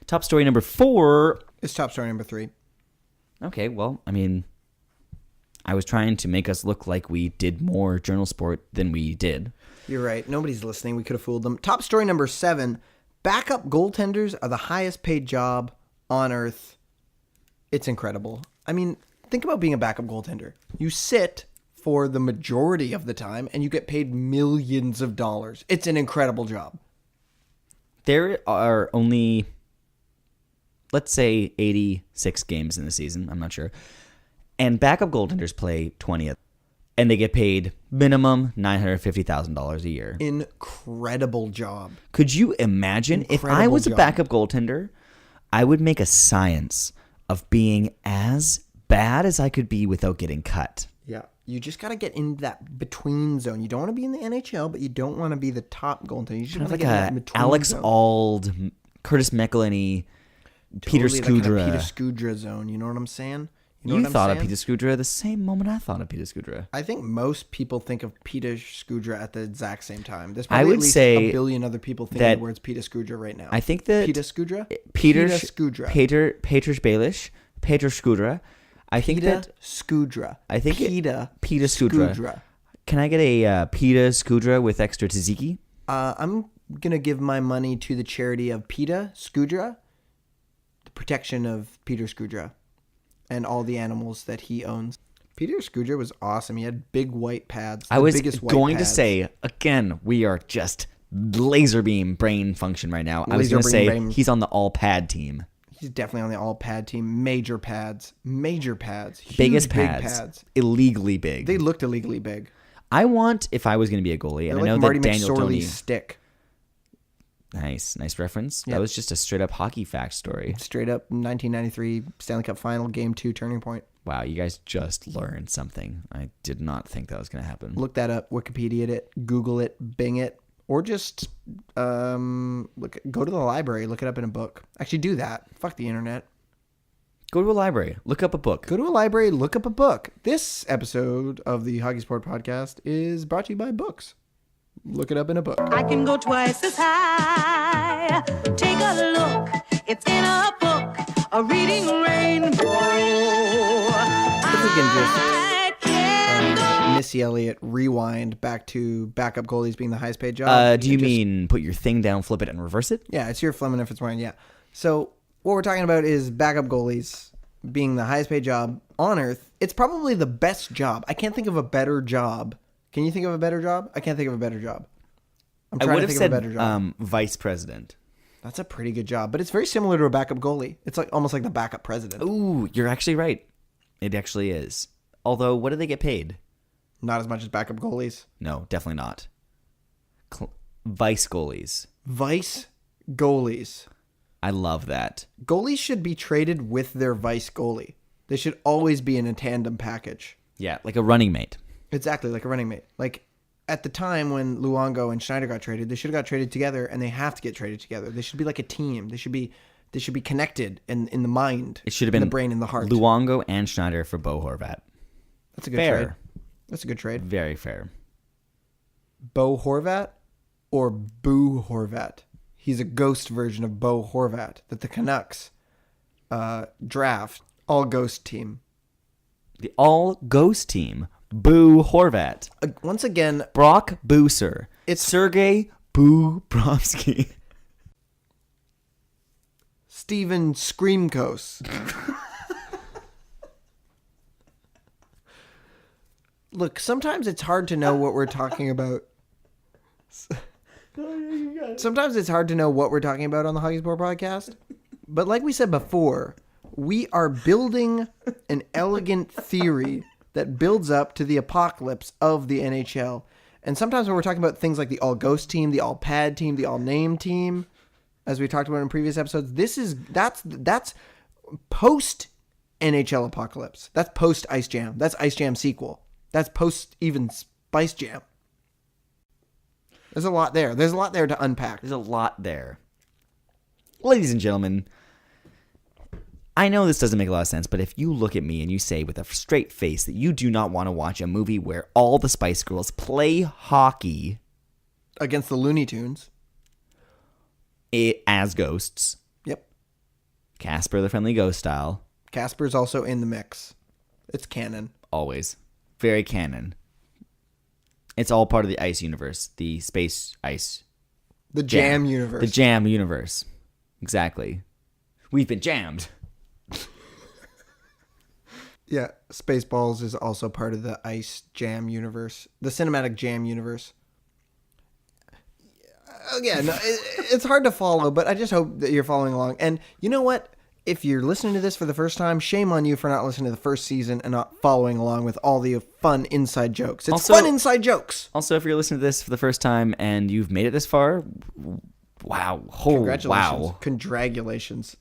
Top story number 4. It's top story number 3. Okay, well, I mean, I was trying to make us look like we did more journal sport than we did. You're right. Nobody's listening. We could have fooled them. Top story number 7. Backup goaltenders are the highest paid job on earth. It's incredible. I mean, think about being a backup goaltender. You sit for the majority of the time and you get paid millions of dollars. It's an incredible job. There are only, let's say, 86 games in the season. I'm not sure. And backup goaltenders play 20 of them. And they get paid minimum $950,000 a year. Incredible job. Could you imagine if I was a backup goaltender, I would make a science of being as bad as I could be without getting cut. Yeah. You just got to get in that between zone. You don't want to be in the NHL, but you don't want to be the top goaltender. You just want to get in that between Alex zone. Auld, Curtis McElhinney, Peter Skudra. Like Peter Skudra zone. You know what I'm saying? You thought of Peter Skudra the same moment I thought of Peter Skudra. I think most people think of Peter Skudra at the exact same time. There's probably at least a billion other people thinking the words Peter Skudra right now. I think that Peter Skudra? Peter Skudra. Peter Baelish. Peter Skudra. I think that Skudra. I think Peter Skudra. Can I get a Peter Skudra with extra tzatziki? I'm gonna give my money to the charity of Peter Skudra, the protection of Peter Skudra, and all the animals that he owns. Peter Skudra was awesome. He had big white pads. I was going to say, again, we are just laser beam brain function right now. I was going to say he's on the all pad team. He's definitely on the all pad team. Major pads. Biggest pads. Illegally big. They looked illegally big. I want, if I was going to be a goalie, and I know Marty that Daniel McSorley's stick. Nice reference. Yep. That was just a straight up hockey fact story. Straight up 1993 Stanley Cup Final, Game 2, turning point. Wow, you guys just learned something. I did not think that was going to happen. Look that up, Wikipedia it, Google it, Bing it, or just go to the library, look it up in a book. Actually, do that. Fuck the internet. Go to a library, look up a book. Go to a library, look up a book. This episode of the HockeySport podcast is brought to you by books. Look it up in a book. I can go twice as high. Take a look. It's in a book. A reading rainbow. If we can just Missy Elliott rewind back to backup goalies being the highest paid job. Do you mean put your thing down, flip it, and reverse it? Yeah, it's your Fleming if it's mine. Yeah. So what we're talking about is backup goalies being the highest paid job on earth. It's probably the best job. I can't think of a better job. Can you think of a better job? I can't think of a better job. I'm trying to think of a better job. Vice president. That's a pretty good job, but it's very similar to a backup goalie. It's like almost like the backup president. Ooh, you're actually right. It actually is. Although, what do they get paid? Not as much as backup goalies. No, definitely not. Vice goalies. Vice goalies. I love that. Goalies should be traded with their vice goalie. They should always be in a tandem package. Yeah, like a running mate. Exactly, like a running mate. Like at the time when Luongo and Schneider got traded, they should have got traded together, and they have to get traded together. They should be like a team. They should be connected in the mind. It should have been in the brain and the heart. Luongo and Schneider for Bo Horvat. That's a good trade. That's a good trade. Very fair. Bo Horvat or Boo Horvat? He's a ghost version of Bo Horvat that the Canucks draft. All ghost team. The all ghost team. Boo Horvat. Once again, Brock Booser. It's Sergei Bobrovsky. Steven Screamcoast. Look, sometimes it's hard to know what we're talking about. Sometimes it's hard to know what we're talking about on the HockeySport podcast. But like we said before, we are building an elegant theory that builds up to the apocalypse of the NHL. And sometimes when we're talking about things like the all-ghost team, the all-pad team, the all-name team, as we talked about in previous episodes, that's post-NHL apocalypse. That's post-Ice Jam. That's Ice Jam sequel. That's post even Spice Jam. There's a lot there. There's a lot there to unpack. There's a lot there. Ladies and gentlemen, I know this doesn't make a lot of sense, but if you look at me and you say with a straight face that you do not want to watch a movie where all the Spice Girls play hockey against the Looney Tunes as ghosts, yep, Casper the Friendly Ghost style. Casper's also in the mix. It's canon. Always. Very canon. It's all part of the ice universe. The space ice. The jam universe. The jam universe. Exactly. We've been jammed. Yeah, Spaceballs is also part of the ice jam universe. The cinematic jam universe. Again, it's hard to follow, but I just hope that you're following along. And you know what? If you're listening to this for the first time, shame on you for not listening to the first season and not following along with all the fun inside jokes. It's Also- fun inside jokes. Also, if you're listening to this for the first time and you've made it this far, wow. Oh, Congratulations. wow. Congratulations.